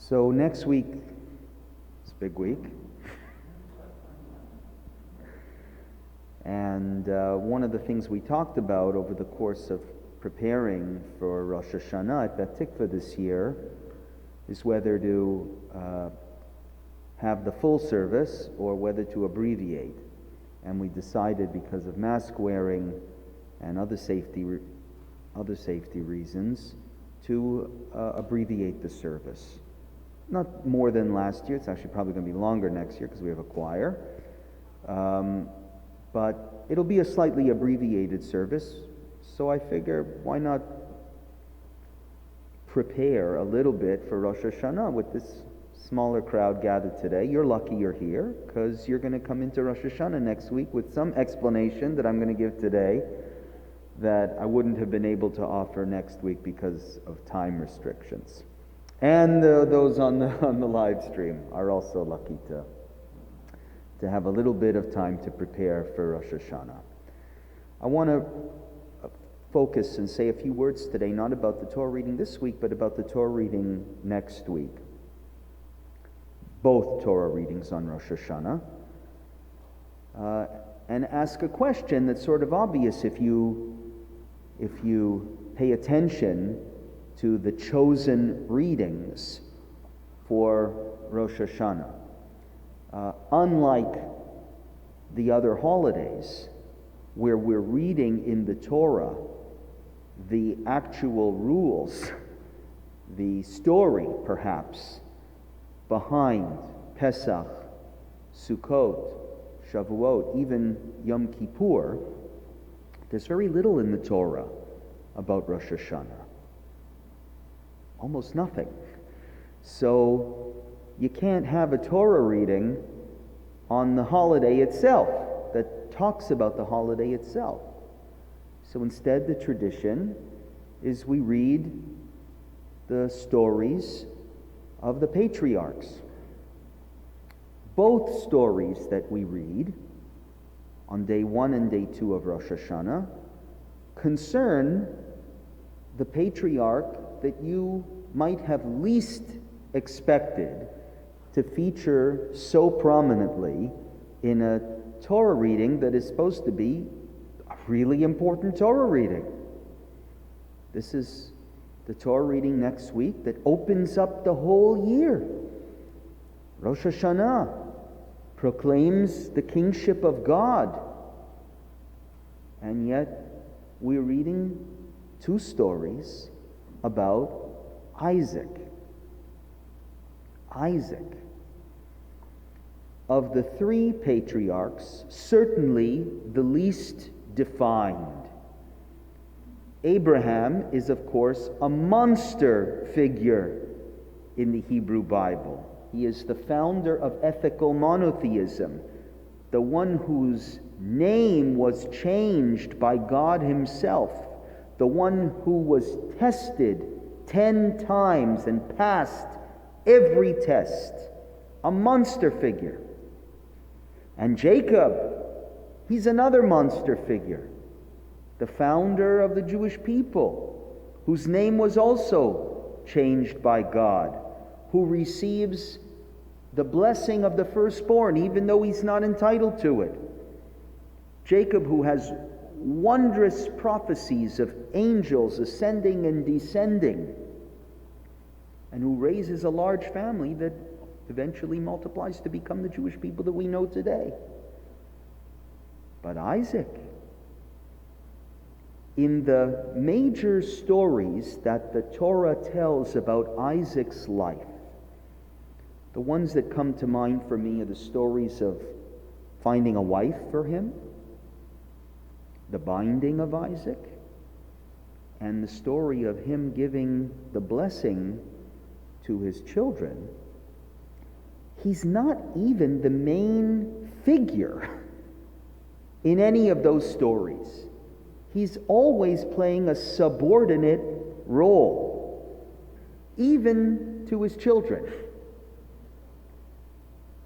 So next week, it's a big week. And one of the things we talked about over the course of preparing for Rosh Hashanah at Bet Tikva this year is whether to have the full service or whether to abbreviate. And we decided, because of mask wearing and other safety reasons, to abbreviate the service. Not more than last year. It's actually probably going to be longer next year because we have a choir. But it'll be a slightly abbreviated service. So I figure, why not prepare a little bit for Rosh Hashanah with this smaller crowd gathered today. You're lucky you're here, because you're going to come into Rosh Hashanah next week with some explanation that I'm going to give today that I wouldn't have been able to offer next week because of time restrictions. And those on the live stream are also lucky to have a little bit of time to prepare for Rosh Hashanah. I want to focus and say a few words today, not about the Torah reading this week, but about the Torah reading next week. Both Torah readings on Rosh Hashanah. And ask a question that's sort of obvious if you pay attention to the chosen readings for Rosh Hashanah. Unlike the other holidays, where we're reading in the Torah the actual rules, the story perhaps, behind Pesach, Sukkot, Shavuot, even Yom Kippur, there's very little in the Torah about Rosh Hashanah. Almost nothing. So you can't have a Torah reading on the holiday itself that talks about the holiday itself. So instead, the tradition is we read the stories of the patriarchs. Both stories that we read on day 1 and day 2 of Rosh Hashanah concern the patriarch that you might have least expected to feature so prominently in a Torah reading that is supposed to be a really important Torah reading. This is the Torah reading next week that opens up the whole year. Rosh Hashanah proclaims the kingship of God. And yet we're reading two stories about Isaac. Isaac. Of the three patriarchs, certainly the least defined. Abraham is, of course, a monster figure in the Hebrew Bible. He is the founder of ethical monotheism, the one whose name was changed by God himself, the one who was tested 10 times and passed every test, a monster figure. And Jacob, he's another monster figure, the founder of the Jewish people, whose name was also changed by God, who receives the blessing of the firstborn, even though he's not entitled to it. Jacob, who has wondrous prophecies of angels ascending and descending, and who raises a large family that eventually multiplies to become the Jewish people that we know today. But Isaac, in the major stories that the Torah tells about Isaac's life, the ones that come to mind for me are the stories of finding a wife for him, the binding of Isaac, and the story of him giving the blessing to his children. He's not even the main figure in any of those stories. He's always playing a subordinate role, even to his children.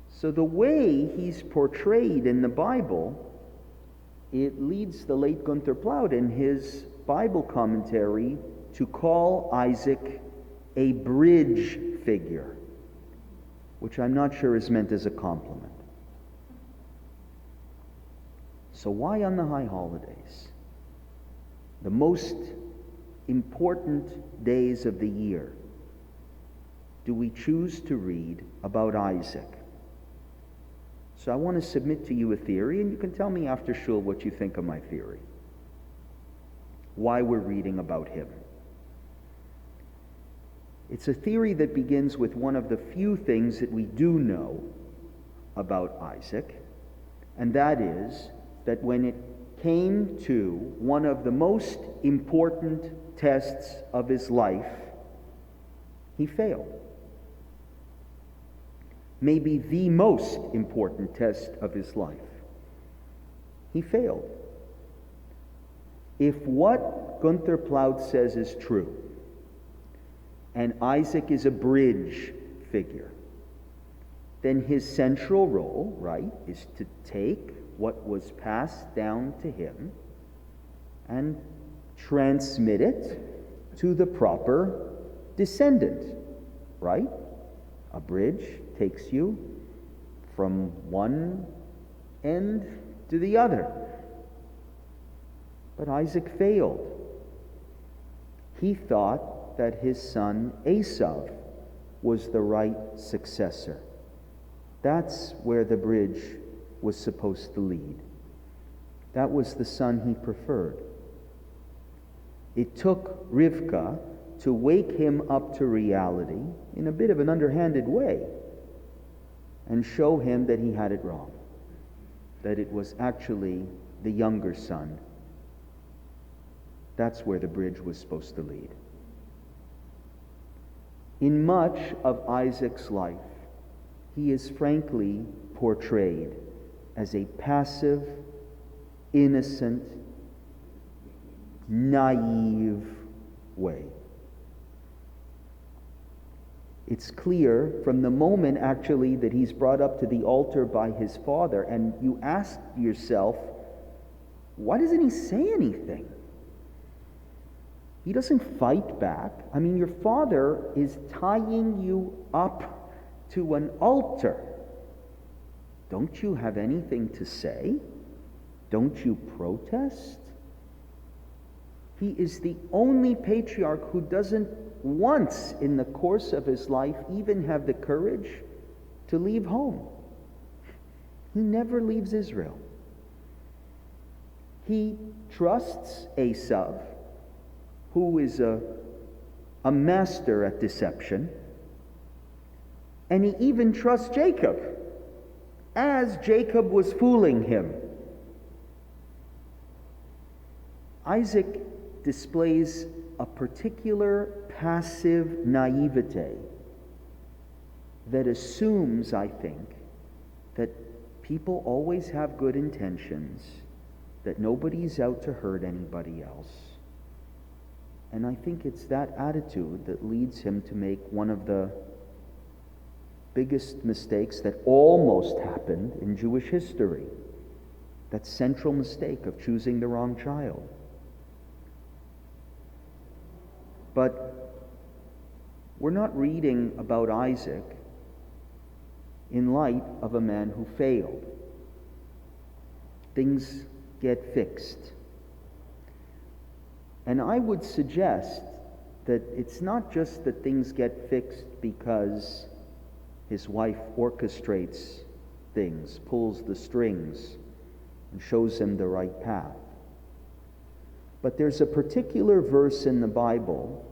So the way he's portrayed in the Bible, it leads the late Gunther Plaut in his Bible commentary to call Isaac a bridge figure. which I'm not sure is meant as a compliment. So why on the high holidays, the most important days of the year, do we choose to read about Isaac? So I want to submit to you a theory, and you can tell me after shul what you think of my theory. Why we're reading about him. It's a theory that begins with one of the few things that we do know about Isaac, and that is that when it came to one of the most important tests of his life, he failed. Maybe the most important test of his life. He failed. If what Gunther Plaut says is true, and Isaac is a bridge figure, then his central role, right, is to take what was passed down to him and transmit it to the proper descendant, right? A bridge takes you from one end to the other. But Isaac failed. He thought that his son Esau was the right successor. That's where the bridge was supposed to lead. That was the son he preferred. It took Rivka to wake him up to reality in a bit of an underhanded way and show him that he had it wrong, that it was actually the younger son. That's where the bridge was supposed to lead. In much of Isaac's life, he is frankly portrayed as a passive, innocent, naive way. It's clear from the moment, actually, that he's brought up to the altar by his father, and you ask yourself, why doesn't he say anything? He doesn't fight back. I mean, your father is tying you up to an altar. Don't you have anything to say? Don't you protest? He is the only patriarch who doesn't once in the course of his life even have the courage to leave home. He never leaves Israel. He trusts Esau, who is a master at deception, and he even trusts Jacob, as Jacob was fooling him. Isaac displays a particular passive naivete that assumes, I think, that people always have good intentions, that nobody's out to hurt anybody else. And I think it's that attitude that leads him to make one of the biggest mistakes that almost happened in Jewish history. That central mistake of choosing the wrong child. But we're not reading about Isaac in light of a man who failed. Things get fixed. And I would suggest that it's not just that things get fixed because his wife orchestrates things, pulls the strings, and shows him the right path. But there's a particular verse in the Bible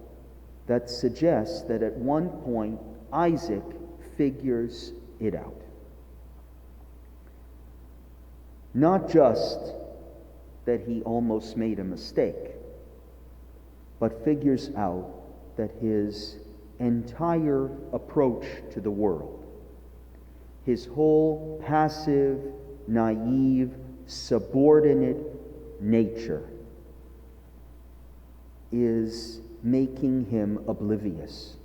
that suggests that at one point Isaac figures it out. Not just that he almost made a mistake, but figures out that his entire approach to the world, his whole passive, naive, subordinate nature is making him oblivious,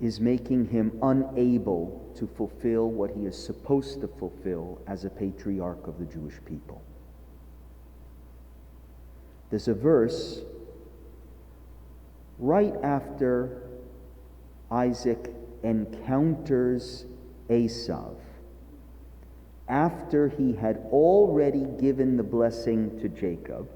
is making him unable to fulfill what he is supposed to fulfill as a patriarch of the Jewish people. There's a verse right after Isaac encounters Esav after he had already given the blessing to Jacob,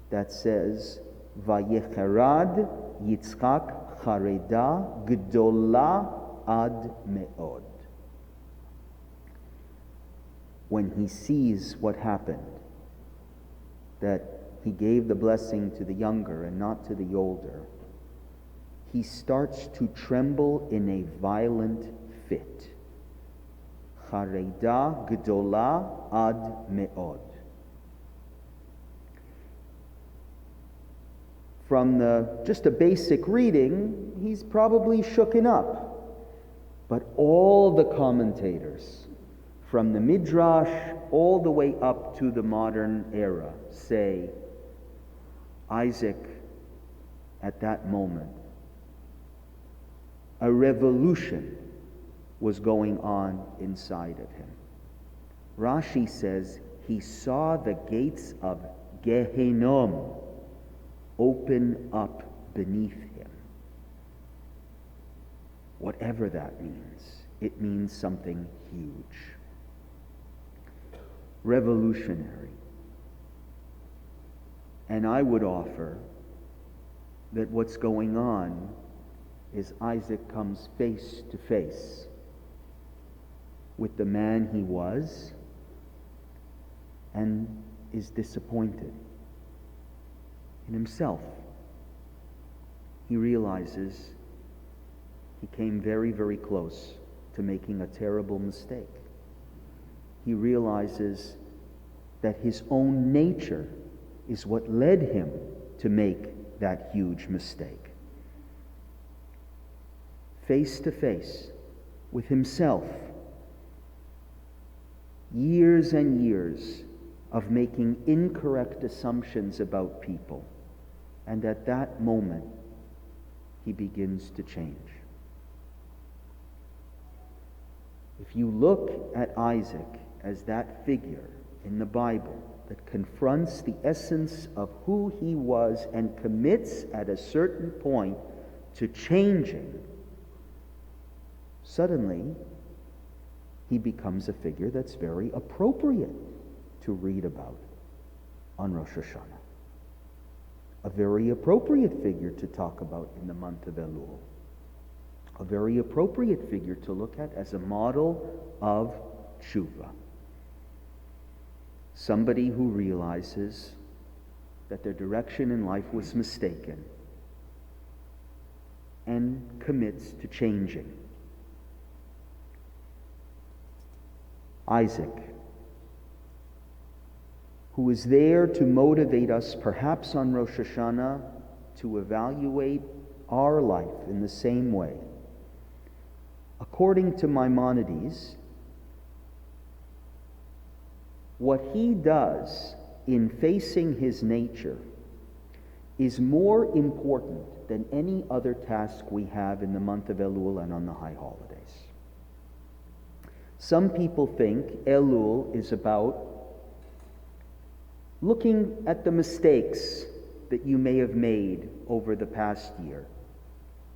that says, Vayecherad Yitzchak chareda gdola ad me'od. When he sees what happened, that he gave the blessing to the younger and not to the older, he starts to tremble in a violent fit. Chareda gdola ad me'od. From just a basic reading, he's probably shooken up. But all the commentators, from the Midrash all the way up to the modern era, say Isaac, at that moment, a revolution was going on inside of him. Rashi says he saw the gates of Gehinnom open up beneath him. Whatever that means, it means something huge. Revolutionary. And I would offer that what's going on is Isaac comes face to face with the man he was and is disappointed in himself. He realizes he came very, very close to making a terrible mistake. He realizes that his own nature is what led him to make that huge mistake. Face to face with himself, years and years of making incorrect assumptions about people. And at that moment, he begins to change. If you look at Isaac as that figure in the Bible that confronts the essence of who he was and commits at a certain point to changing, suddenly he becomes a figure that's very appropriate to read about on Rosh Hashanah. A very appropriate figure to talk about in the month of Elul. A very appropriate figure to look at as a model of tshuva. Somebody who realizes that their direction in life was mistaken and commits to changing. Isaac, who is there to motivate us, perhaps on Rosh Hashanah, to evaluate our life in the same way. According to Maimonides, what he does in facing his nature is more important than any other task we have in the month of Elul and on the high holidays. Some people think Elul is about looking at the mistakes that you may have made over the past year,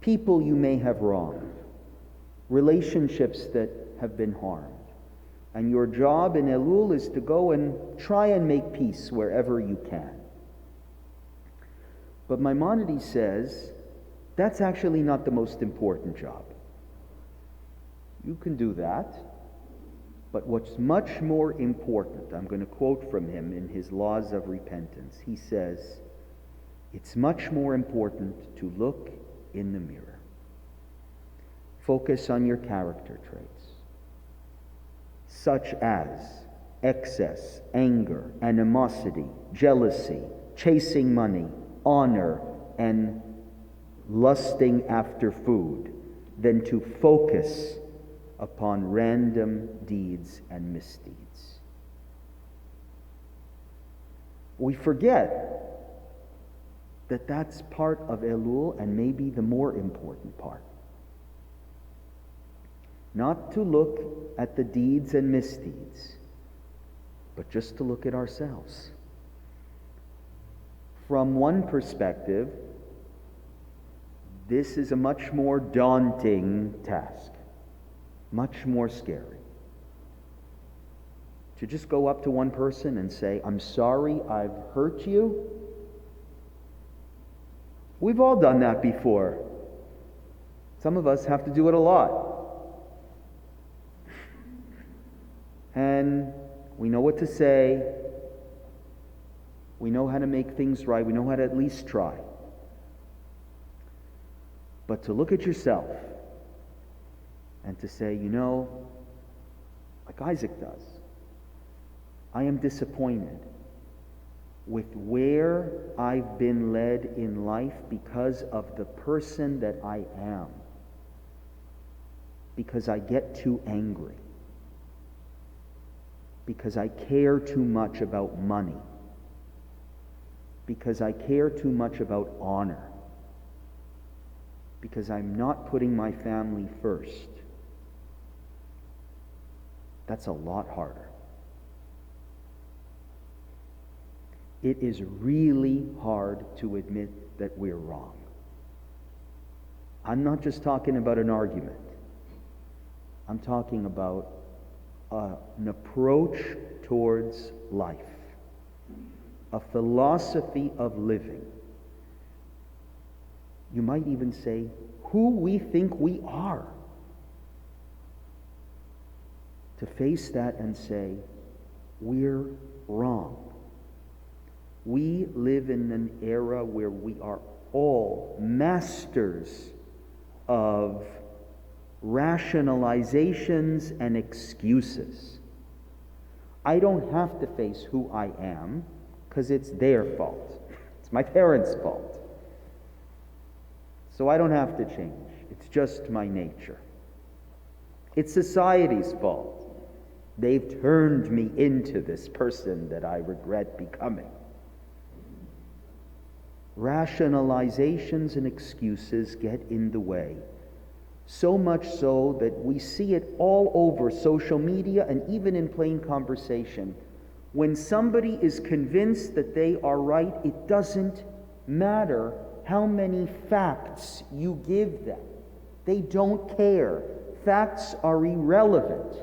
people you may have wronged, relationships that have been harmed. And your job in Elul is to go and try and make peace wherever you can. But Maimonides says that's actually not the most important job. You can do that. But what's much more important, I'm going to quote from him in his Laws of Repentance. He says, it's much more important to look in the mirror. Focus on your character traits, such as excess, anger, animosity, jealousy, chasing money, honor, and lusting after food, than to focus upon random deeds and misdeeds. We forget that that's part of Elul and maybe the more important part. Not to look at the deeds and misdeeds, but just to look at ourselves. From one perspective, This is a much more daunting task, much more scary. To just go up to one person and say, I'm sorry I've hurt you. We've all done that before. Some of us have to do it a lot. And we know what to say. We know how to make things right. We know how to at least try. But to look at yourself and to say, like Isaac does, I am disappointed with where I've been led in life because of the person that I am. Because I get too angry. Because I care too much about money. Because I care too much about honor. Because I'm not putting my family first. That's a lot harder. It is really hard to admit that we're wrong. I'm not just talking about an argument. I'm talking about an approach towards life, a philosophy of living. You might even say, who we think we are. To face that and say, we're wrong. We live in an era where we are all masters of rationalizations and excuses. I don't have to face who I am because it's their fault. It's my parents' fault. So I don't have to change. It's just my nature. It's society's fault. They've turned me into this person that I regret becoming. Rationalizations and excuses get in the way. So much so that we see it all over social media and even in plain conversation. When somebody is convinced that they are right, it doesn't matter how many facts you give them. They don't care. Facts are irrelevant.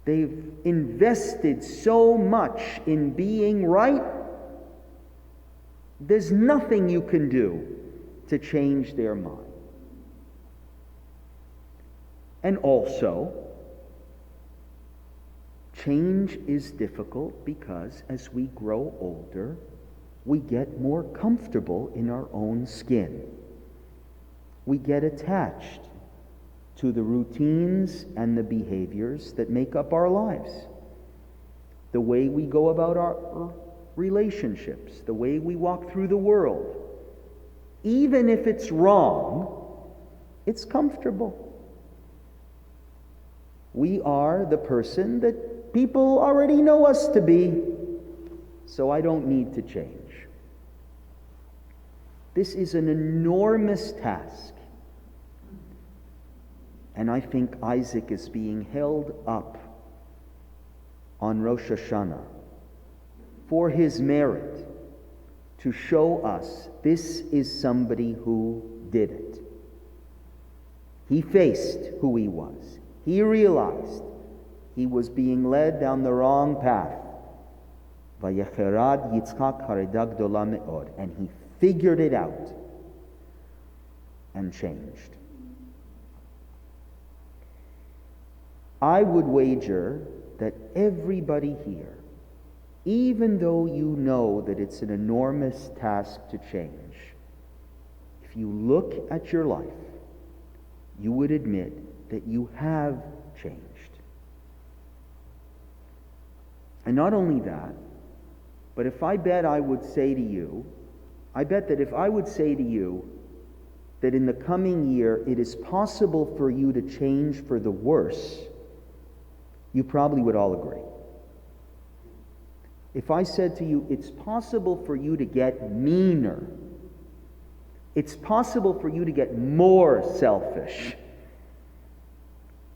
They've invested so much in being right. There's nothing you can do to change their mind. And also, change is difficult because as we grow older, we get more comfortable in our own skin. We get attached to the routines and the behaviors that make up our lives. The way we go about our relationships, the way we walk through the world. Even if it's wrong, it's comfortable. We are the person that people already know us to be, so I don't need to change. This is an enormous task. And I think Isaac is being held up on Rosh Hashanah for his merit, to show us this is somebody who did it. He faced who he was. He realized he was being led down the wrong path. Vayecherad Yitzchak hareda gdola me'od. And he figured it out and changed. I would wager that everybody here, even though you know that it's an enormous task to change, if you look at your life, you would admit that you have changed. And not only that, but if I bet I would say to you, I bet that if I would say to you that in the coming year it is possible for you to change for the worse, you probably would all agree. If I said to you, it's possible for you to get meaner, it's possible for you to get more selfish,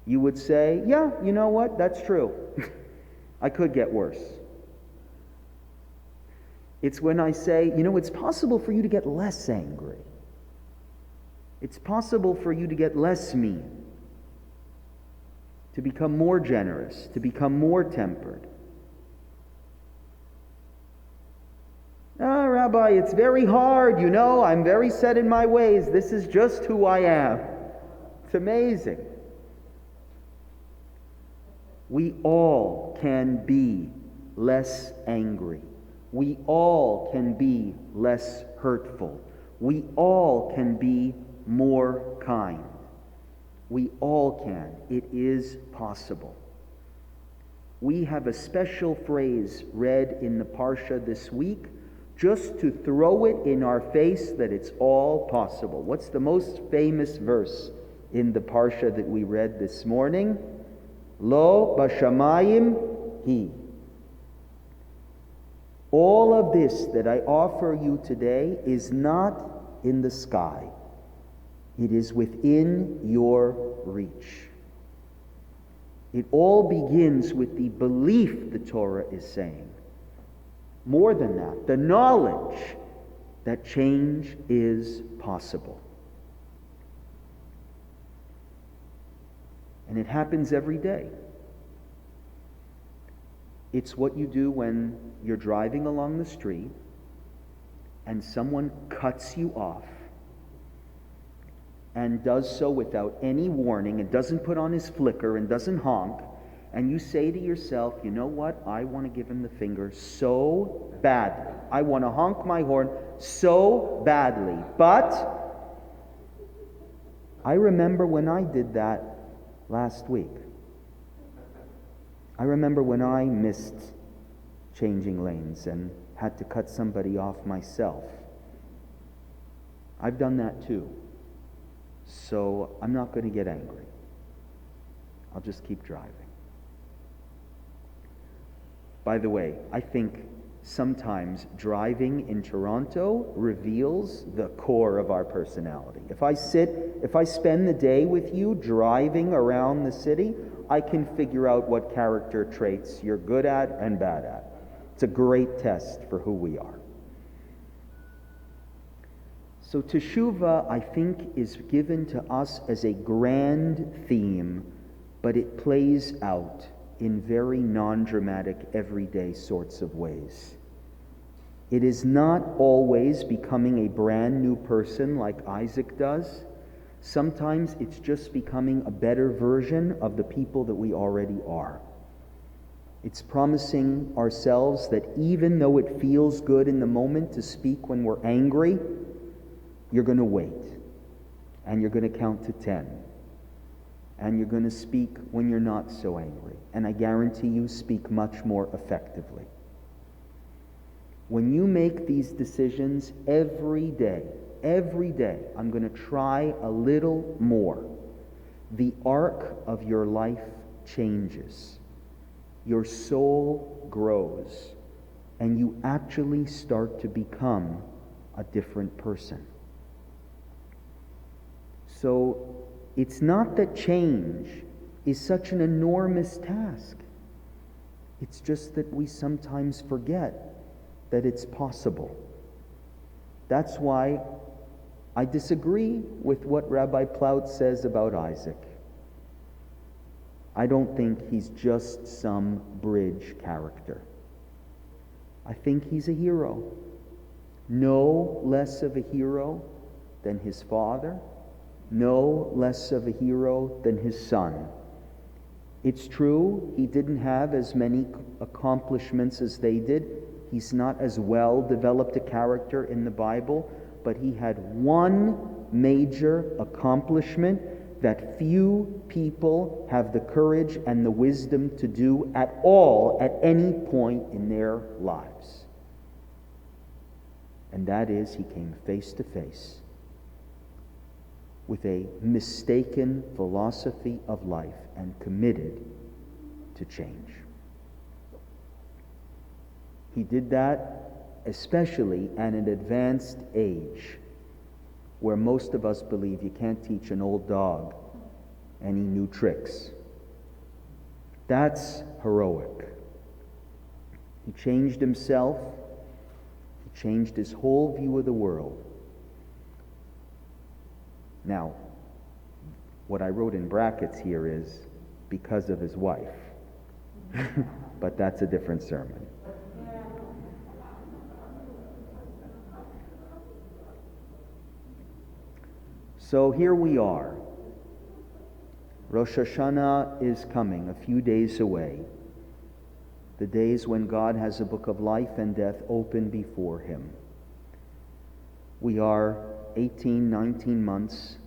you would say, yeah, you know what, that's true. I could get worse. It's when I say, it's possible for you to get less angry. It's possible for you to get less mean, to become more generous, to become more tempered. Rabbi, it's very hard, I'm very set in my ways. This is just who I am. It's amazing. We all can be less angry. We all can be less hurtful. We all can be more kind. We all can. It is possible. We have a special phrase read in the Parsha this week just to throw it in our face that it's all possible. What's the most famous verse in the Parsha that we read this morning? Lo bashamayim hi. All of this that I offer you today is not in the sky. It is within your reach. It all begins with the belief, the Torah is saying. More than that, the knowledge that change is possible. And it happens every day. It's what you do when you're driving along the street and someone cuts you off and does so without any warning and doesn't put on his flicker and doesn't honk, and you say to yourself, you know what? I want to give him the finger so badly. I want to honk my horn so badly. But I remember when I did that last week. I remember when I missed changing lanes and had to cut somebody off myself. I've done that too. So I'm not going to get angry. I'll just keep driving. By the way, I think sometimes driving in Toronto reveals the core of our personality. If I spend the day with you driving around the city, I can figure out what character traits you're good at and bad at. It's a great test for who we are. So teshuvah, I think, is given to us as a grand theme, but it plays out in very non-dramatic, everyday sorts of ways. It is not always becoming a brand new person like Isaac does. Sometimes it's just becoming a better version of the people that we already are. It's promising ourselves that even though it feels good in the moment to speak when we're angry, you're going to wait, and you're going to count to 10, and you're going to speak when you're not so angry, and I guarantee you speak much more effectively. When you make these decisions every day, I'm going to try a little more, the arc of your life changes. Your soul grows, and you actually start to become a different person. So it's not that change is such an enormous task. It's just that we sometimes forget that it's possible. That's why I disagree with what Rabbi Plaut says about Isaac. I don't think he's just some bridge character. I think he's a hero. No less of a hero than his father, no less of a hero than his son. It's true, he didn't have as many accomplishments as they did. He's not as well developed a character in the Bible, but he had one major accomplishment that few people have the courage and the wisdom to do at all at any point in their lives. And that is, he came face to face with a mistaken philosophy of life and committed to change. He did that especially at an advanced age, where most of us believe you can't teach an old dog any new tricks. That's heroic. He changed himself It changed his whole view of the world. Now, what I wrote in brackets here is because of his wife. But that's a different sermon. So here we are. Rosh Hashanah is coming, a few days away. The days when God has a book of life and death open before him. We are 18, 19 months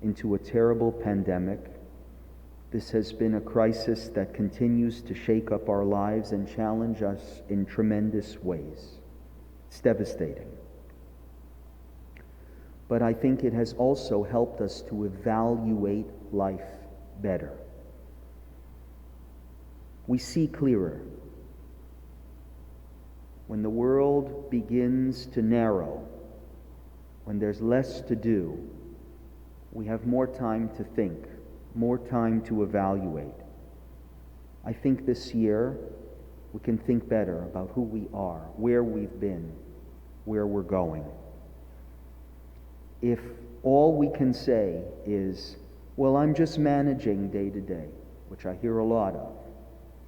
into a terrible pandemic. This has been a crisis that continues to shake up our lives and challenge us in tremendous ways. It's devastating. But I think it has also helped us to evaluate life better. We see clearer. When the world begins to narrow, when there's less to do, we have more time to think, more time to evaluate. I think this year we can think better about who we are, where we've been, where we're going. If all we can say is, well, I'm just managing day to day, which I hear a lot of.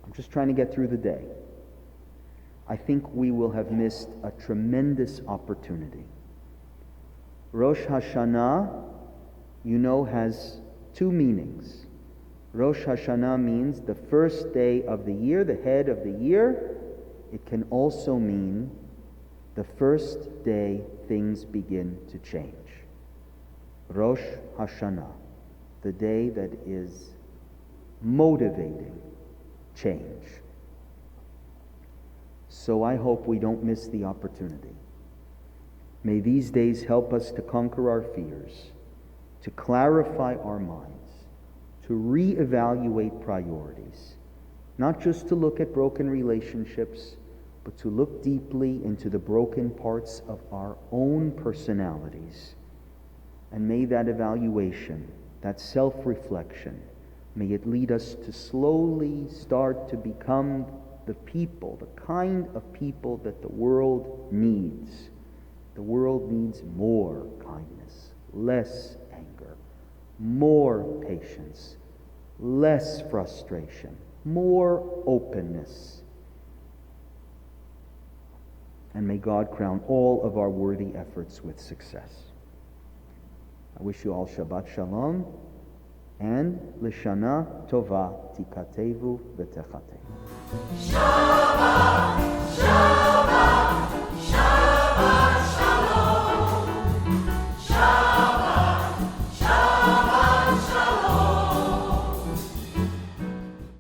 I'm just trying to get through the day. I think we will have missed a tremendous opportunity. Rosh Hashanah, has two meanings. Rosh Hashanah means the first day of the year, the head of the year. It can also mean the first day things begin to change. Rosh Hashanah, the day that is motivating change. So I hope we don't miss the opportunity. May these days help us to conquer our fears, to clarify our minds, to reevaluate priorities, not just to look at broken relationships, but to look deeply into the broken parts of our own personalities. And may that evaluation, that self-reflection, may it lead us to slowly start to become the people, the kind of people that the world needs. The world needs more kindness, less anger, more patience, less frustration, more openness. And may God crown all of our worthy efforts with success. I wish you all Shabbat Shalom and Lishana Tova Tikatevu V'Techatevu. Shabbat.